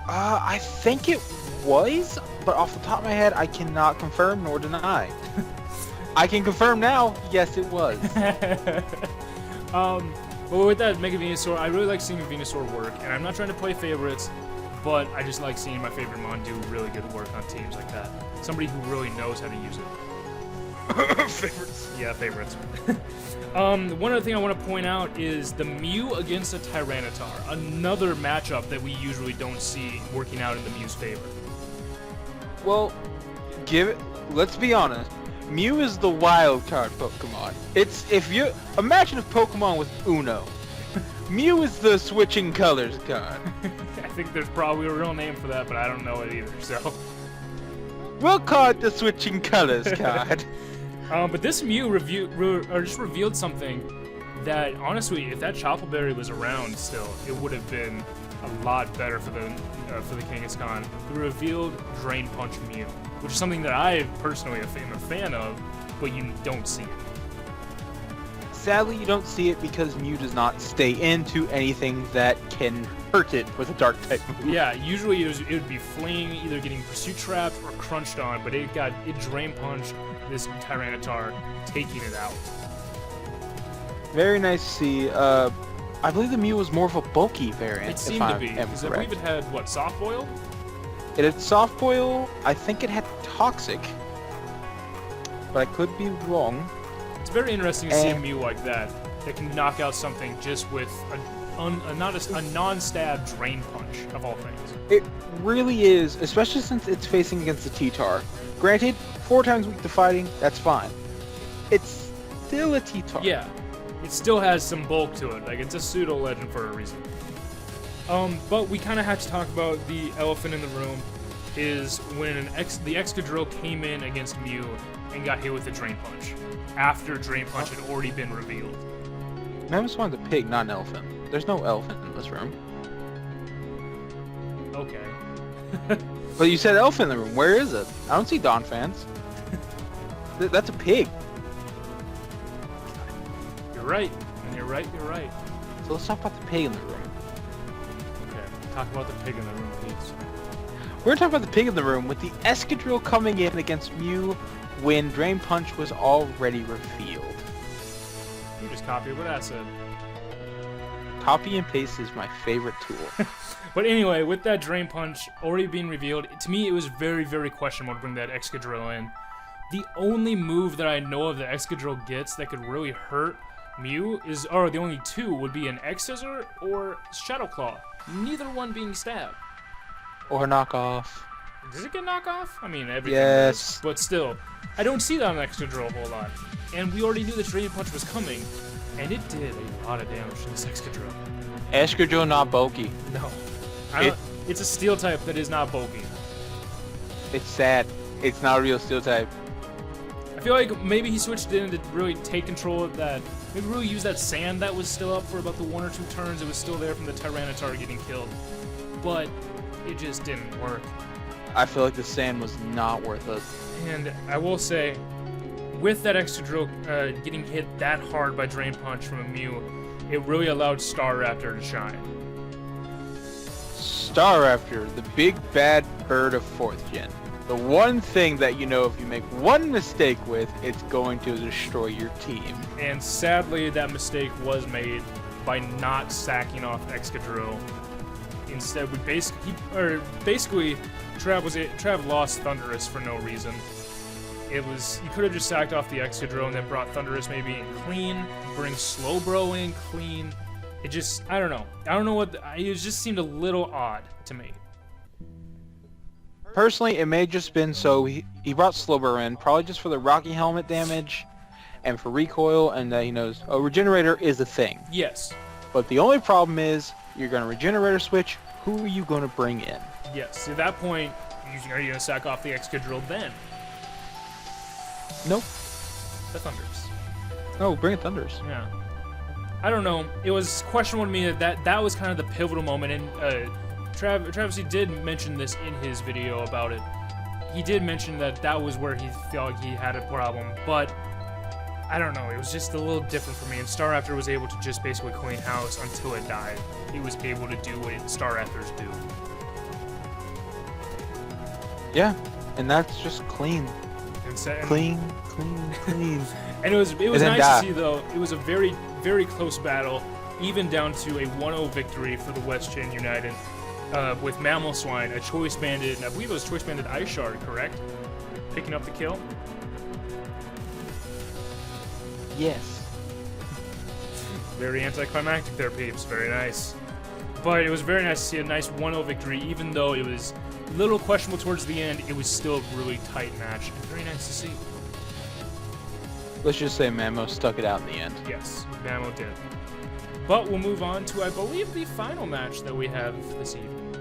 I think it was, but off the top of my head, I cannot confirm nor deny. I can confirm now, yes, it was. But with that Mega Venusaur, I really like seeing Venusaur work, and I'm not trying to play favorites, but I just like seeing my favorite Mon do really good work on teams like that. Somebody who really knows how to use it. Favorites. Yeah, favorites. One other thing I want to point out is the Mew against a Tyranitar. Another matchup that we usually don't see working out in the Mew's favor. Well, let's be honest. Mew is the wild card Pokemon. Imagine if Pokemon was Uno. Mew is the switching colors card. I think there's probably a real name for that, but I don't know it either, so. We'll call it the switching colors card. But this Mew just revealed something that, honestly, if that Chople Berry was around still, it would have been a lot better for the Kangaskhan. The revealed Drain Punch Mew, which is something that I personally am a fan of, but you don't see it. Sadly, you don't see it because Mew does not stay into anything that can hurt it with a dark type move. Yeah, usually it would be fleeing, either getting pursuit trapped or crunched on, but it Drain Punched this Tyranitar, taking it out. Very nice to see. I believe the Mew was more of a bulky variant. It seemed to be, because I believe it had, what, Soft Boil? It had Soft Boil. I think it had Toxic, but I could be wrong. It's very interesting to see a Mew like that can knock out something just with a non-stab Drain Punch, of all things. It really is, especially since it's facing against the T-Tar. Granted, 4 times weak to fighting, that's fine. It's still a T-Tar. Yeah, it still has some bulk to it. Like, it's a pseudo-legend for a reason. But we kind of have to talk about the elephant in the room, is when the Excadrill came in against Mew and got hit with the Drain Punch, after Drain Punch had already been revealed. I just wanted a pig, not an elephant. There's no elephant in this room. Okay. But you said elephant in the room. Where is it? I don't see Dawn fans. That's a pig. You're right. And you're right, you're right. So let's talk about the pig in the room. Okay, talk about the pig in the room, please. We're going to talk about the pig in the room with the Excadrill coming in against Mew when Drain Punch was already revealed. You just copied what I said. Copy and paste is my favorite tool. But anyway, with that Drain Punch already being revealed, to me it was very, very questionable to bring that Excadrill in. The only move that I know of that Excadrill gets that could really hurt Mew or the only two would be an X-Scissor or Shadow Claw. Neither one being stabbed. Or knockoff. Does it get knockoff? I mean, everything Yes. does, but still, I don't see that on Excadrill a whole lot. And we already knew the Drain Punch was coming, and it did a lot of damage to this Excadrill. Excadrill not bulky. No. It's a steel type that is not bulky. It's sad. It's not a real steel type. I feel like maybe he switched it in to really take control of that. Maybe really use that sand that was still up for about the 1 or 2 turns. It was still there from the Tyranitar getting killed. But it just didn't work. I feel like the sand was not worth it. And I will say, with that Excadrill getting hit that hard by Drain Punch from a Mew, it really allowed Staraptor to shine. Staraptor, the big bad bird of 4th gen. The one thing that you know if you make one mistake with, it's going to destroy your team. And sadly, that mistake was made by not sacking off Excadrill. Instead, we basically Trav lost Thundurus for no reason. You could have just sacked off the Excadrill and then brought Thundurus maybe in clean, bring Slowbro in clean. I don't know. I don't know it just seemed a little odd to me. Personally, it may have just been so he brought Slowbro in, probably just for the Rocky Helmet damage and for recoil, and that he knows, Regenerator is a thing. Yes. But the only problem is, you're going to Regenerator switch, who are you going to bring in? Yes, at that point, are you going to sack off the Excadrill then? Nope. The Thundurus. No, bring it Thundurus. Yeah. I don't know. It was questionable to me that was kind of the pivotal moment in Travis did mention this in his video about it. He did mention that was where he felt like he had a problem, but I don't know, it was just a little different for me, and Star Raptor was able to just basically clean house until it died. He was able to do what Star Raptors do. Yeah, and that's just clean. Clean. And it was nice to see, though, it was a very, very close battle, even down to a 1-0 victory for the West Chin United, with Mammal Swine, a Choice Banded, and I believe it was Choice Banded Ice Shard, correct? Picking up the kill? Yes. Very anticlimactic there, peeps. Very nice. But it was very nice to see a nice 1-0 victory, even though it was a little questionable towards the end. It was still a really tight match. Very nice to see. Let's just say Mamo stuck it out in the end. Yes, Mamo did. But we'll move on to, I believe, the final match that we have this evening.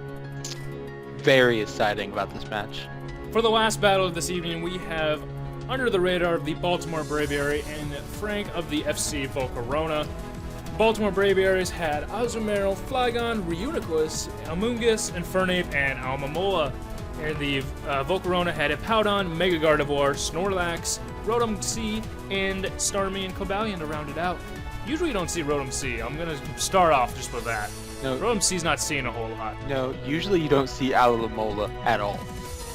Very exciting about this match. For the last battle of this evening, we have under the radar of the Baltimore Braviary and Frank of the FC Volcarona. Baltimore Braviaries had Azumarill, Flygon, Reuniclus, Amoonguss, Infernape, and Almamola. And the Volcarona had Hippowdon, Mega Gardevoir, Snorlax, Rotom C, and Starmie and Cobalion to round it out. Usually you don't see Rotom C. I'm going to start off just with that. No, Rotom C's not seeing a whole lot. No, usually you don't see Alomola at all.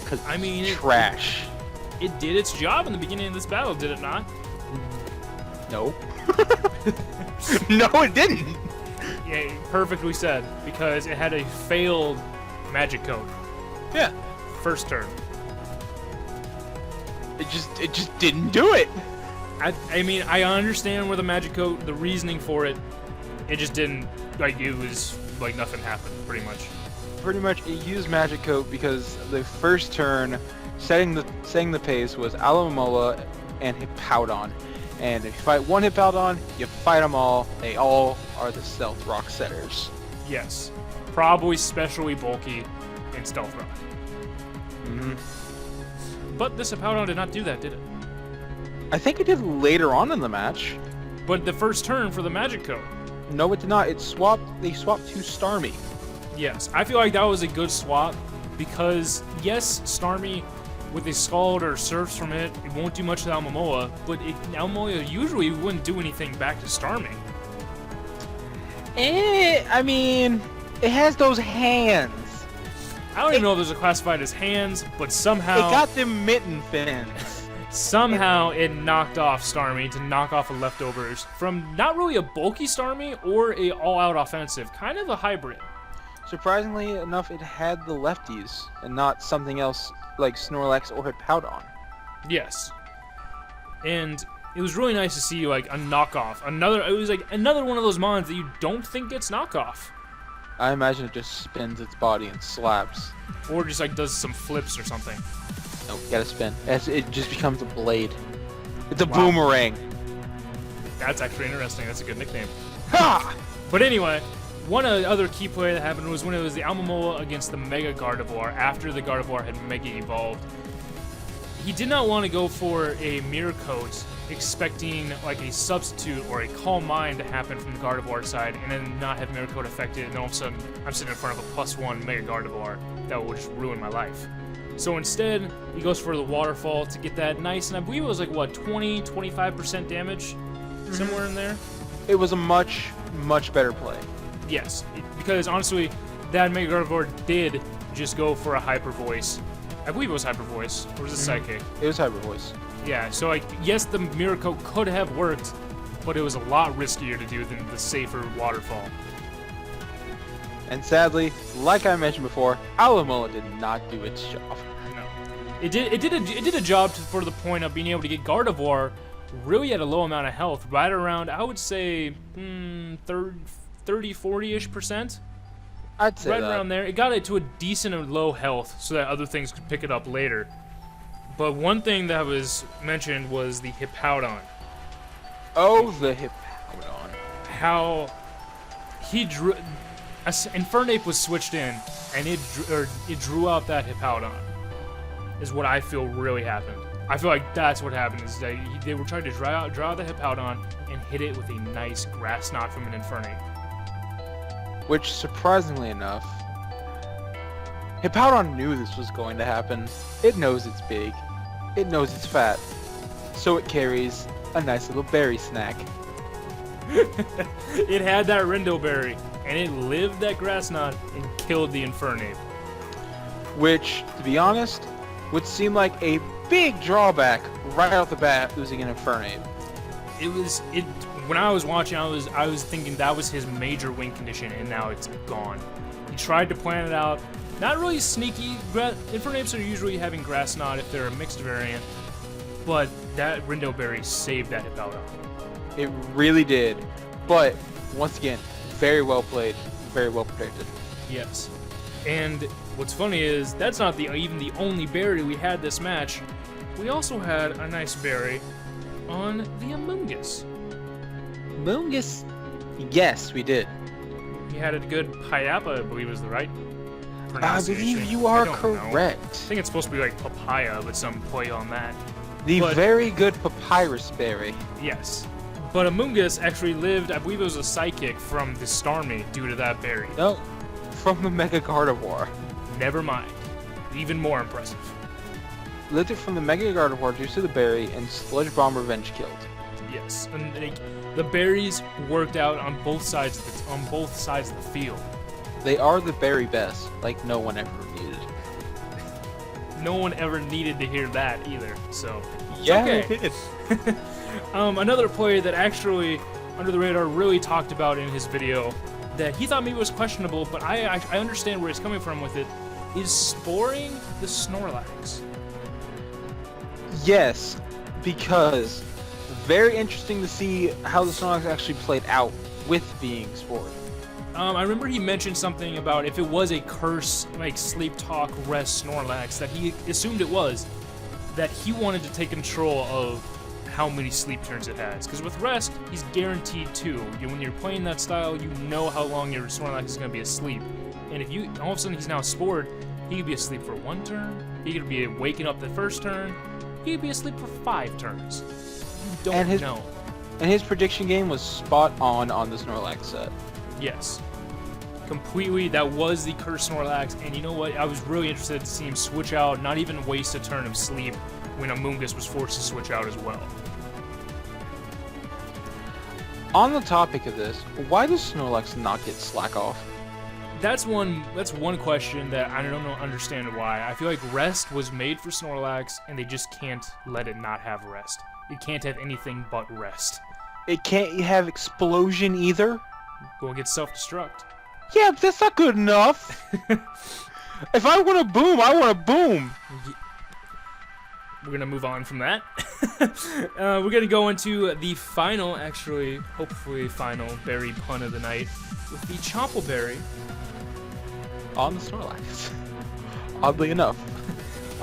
Because I mean, trash. It did its job in the beginning of this battle, did it not? No. No, it didn't. Yeah, perfectly said, because it had a failed Magic Coat. Yeah. First turn. It just didn't do it. I mean, I understand where the Magic Coat, the reasoning for it, it just didn't, like, it was like nothing happened, pretty much. Pretty much, it used Magic Coat because the first turn, setting the pace was Alomola and Hippowdon. And if you fight one Hippowdon, you fight them all. They all are the Stealth Rock setters. Yes. Probably specially bulky in Stealth Rock. But this Hippowdon did not do that, did it? I think it did later on in the match. But the first turn for the Magic Coat. No, it did not. They swapped to Starmie. Yes, I feel like that was a good swap because, yes, Starmie with a Scald or Surfs from it won't do much to Almamola, but Almamola usually wouldn't do anything back to Starmie. I mean, it has those hands. I don't even know if those are classified as hands, but somehow... It got them mitten fins. Somehow it knocked off Starmie to knock off the leftovers from not really a bulky Starmie or a all-out offensive, kind of a hybrid. Surprisingly enough, it had the lefties and not something else like Snorlax or Hippowdon. Yes. And it was really nice to see like a knockoff. It was like another one of those mons that you don't think gets knockoff. I imagine it just spins its body and slaps. Or just like does some flips or something. Nope, gotta spin. It just becomes a blade. It's a boomerang. That's actually interesting. That's a good nickname. Ha! But anyway, one other key play that happened was when it was the Almamola against the Mega Gardevoir after the Gardevoir had Mega Evolved. He did not want to go for a Mirror Coat, expecting like a substitute or a Calm Mind to happen from the Gardevoir side and then not have Mirror Coat affected, and then all of a sudden I'm sitting in front of a +1 Mega Gardevoir that would just ruin my life. So instead, he goes for the Waterfall to get that nice, and I believe it was like, what, 20-25% damage? Somewhere in there? It was a much, much better play. Yes, because honestly, that Mega Gardevoir did just go for a Hyper Voice. I believe it was Hyper Voice, or was it Psychic? It was Hyper Voice. Yeah, so like, yes, the Mirror Coat could have worked, but it was a lot riskier to do than the safer Waterfall. And sadly, like I mentioned before, Alomola did not do its job. No, it did a job for the point of being able to get Gardevoir really at a low amount of health, right around, I would say 30-40-ish%. I'd say right that. around there. It got it to a decent and low health so that other things could pick it up later. But one thing that was mentioned was the Hippowdon. Oh, the Hippowdon. How he drew... Infernape was switched in, and it drew out that Hippowdon, is what I feel really happened. I feel like that's what happened, is that they were trying to draw out the Hippowdon and hit it with a nice Grass Knot from an Infernape. Which, surprisingly enough, Hippowdon knew this was going to happen. It knows it's big. It knows it's fat. So it carries a nice little berry snack. It had that Rindo berry, and it lived that grass knot and killed the Infernape. Which, to be honest, would seem like a big drawback right off the bat losing an Infernape. When I was watching, I was thinking that was his major win condition, and now it's gone. He tried to plan it out. Not really sneaky. Infernapes are usually having grass knot if they're a mixed variant, but that Rindo berry saved that Hippowdon. It really did. But, once again, very well played, very well predicted. Yes. And what's funny is, that's not even the only berry we had this match. We also had a nice berry on the Amoonguss. Amoonguss? Yes, we did. We had a good Payapa, I believe is the right I pronunciation. believe you are I don't correct. know. I think it's supposed to be like papaya, but some play on that. The very good papyrus berry. Yes. But Amoonguss actually lived, I believe it was a psychic from the Starmie due to that berry. No, from the Mega Gardevoir. Never mind. Even more impressive. Lived it from the Mega Gardevoir due to the berry, and Sludge Bomb Revenge killed. Yes, and the berries worked out on both sides of the field. They are the berry best, like no one ever needed. No one ever needed to hear that either, so it's Yeah, okay. it did. Another player that actually, under the radar, really talked about in his video that he thought maybe was questionable, but I understand where he's coming from with it, is sporing the Snorlax. Yes, because very interesting to see how the Snorlax actually played out with being spored. I remember he mentioned something about if it was a curse, like sleep talk rest Snorlax, that he assumed it was, that he wanted to take control of how many sleep turns it has. Because with rest, he's guaranteed 2. When you're playing that style, you know how long your Snorlax is going to be asleep. And if you all of a sudden he's now spored, he could be asleep for 1 turn, he could be waking up the first turn, he could be asleep for 5 turns. You don't know. And his prediction game was spot on the Snorlax set. Yes. Completely, that was the cursed Snorlax, and you know what? I was really interested to see him switch out, not even waste a turn of sleep when Amoonguss was forced to switch out as well. On the topic of this, why does Snorlax not get Slack Off? That's one question that I don't understand why. I feel like rest was made for Snorlax, and they just can't let it not have rest. It can't have anything but rest. It can't have Explosion either? Go get self-destruct. Yeah, but that's not good enough. If I want a boom, I want a boom. We're going to move on from that. We're going to go into the final, actually, hopefully final, berry pun of the night with the Chompel Berry. On the Snorlax. Oddly enough.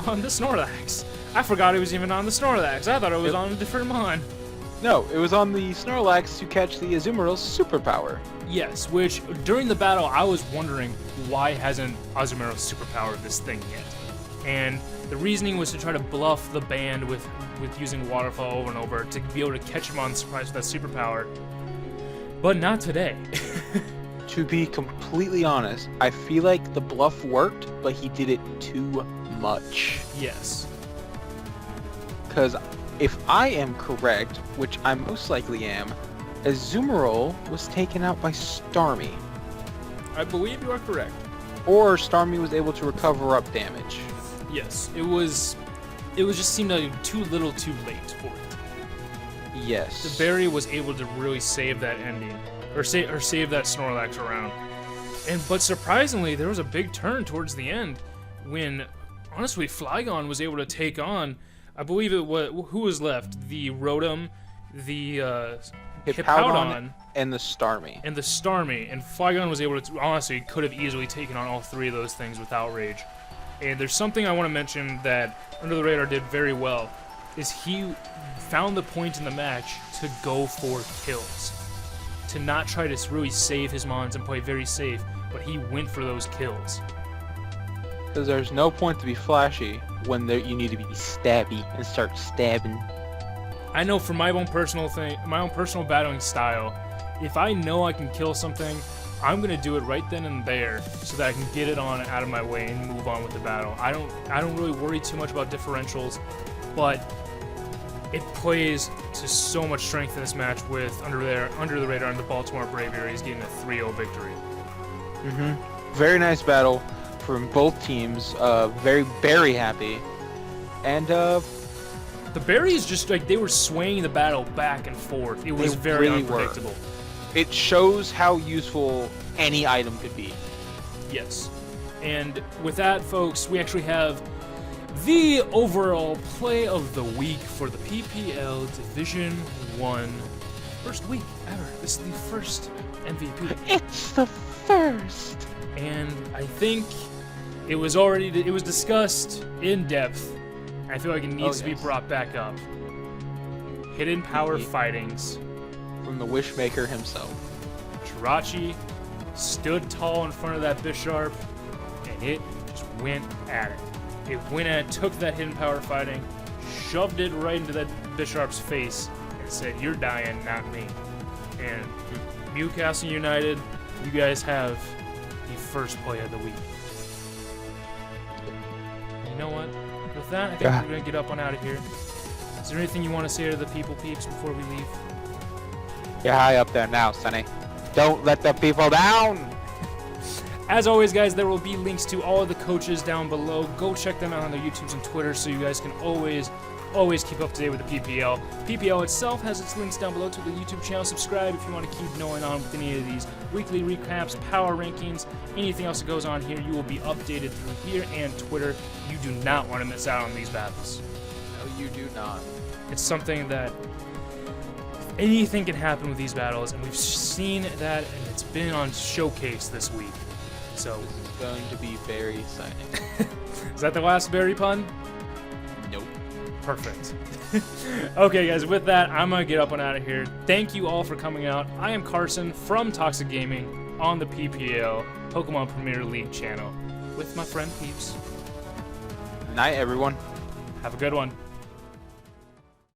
On the Snorlax. I forgot it was even on the Snorlax. I thought it was on a different mon. No, it was on the Snorlax to catch the Azumarill's superpower. Yes, which during the battle I was wondering why hasn't Azumarill superpowered this thing yet? And the reasoning was to try to bluff the band with using Waterfall over and over to be able to catch him on surprise with that superpower. But not today. To be completely honest, I feel like the bluff worked, but he did it too much. Yes. Because if I am correct, which I most likely am, Azumarill was taken out by Starmie. I believe you are correct. Or Starmie was able to recover up damage. Yes, it just seemed like too little too late for it. Yes. The berry was able to really save that ending, or save that Snorlax around. But surprisingly, there was a big turn towards the end when, honestly, Flygon was able to take on, I believe it was, who was left? The Rotom, the Hippowdon, and the Starmie. And Flygon was able to, honestly, could have easily taken on all 3 of those things without rage. And there's something I want to mention that Under the Radar did very well, is he found the point in the match to go for kills. To not try to really save his mons and play very safe, but he went for those kills. Because there's no point to be flashy when you need to be stabby and start stabbing. I know from my own personal battling style, if I know I can kill something, I'm gonna do it right then and there so that I can get it on out of my way and move on with the battle. I don't really worry too much about differentials, but it plays to so much strength in this match with under the radar in the Baltimore Bravery. He's getting a 3-0 victory. Very nice battle from both teams. Very happy. And the berries just like they were swaying the battle back and forth. It was very really unpredictable. It shows how useful any item could be. Yes. And with that, folks, we actually have the overall play of the week for the PPL Division 1. First week ever. This is the first MVP. It's the first. And I think it was discussed in depth. I feel like it needs to be brought back up. Hidden power fightings. From the Wishmaker himself. Jirachi stood tall in front of that Bisharp, and it just went at it. It went at it, took that hidden power fighting, shoved it right into that Bisharp's face, and said, "You're dying, not me." And Newcastle United, you guys have the first play of the week. You know what? With that, I think we're going to get up on out of here. Is there anything you want to say to the people, peeps, before we leave? You're high up there now, Sonny. Don't let the people down! As always, guys, there will be links to all of the coaches down below. Go check them out on their YouTubes and Twitter so you guys can always keep up to date with the PPL. PPL itself has its links down below to the YouTube channel. Subscribe if you want to keep knowing on with any of these weekly recaps, power rankings, anything else that goes on here. You will be updated through here and Twitter. You do not want to miss out on these battles. No, you do not. It's something that anything can happen with these battles, and we've seen that, and it's been on showcase this week. So this is going to be very exciting. Is that the last berry pun? Nope. Perfect. Okay, guys, with that, I'm going to get up and out of here. Thank you all for coming out. I am Carson from Toxic Gaming on the PPL Pokemon Premier League channel with my friend Peeps. Night, everyone. Have a good one.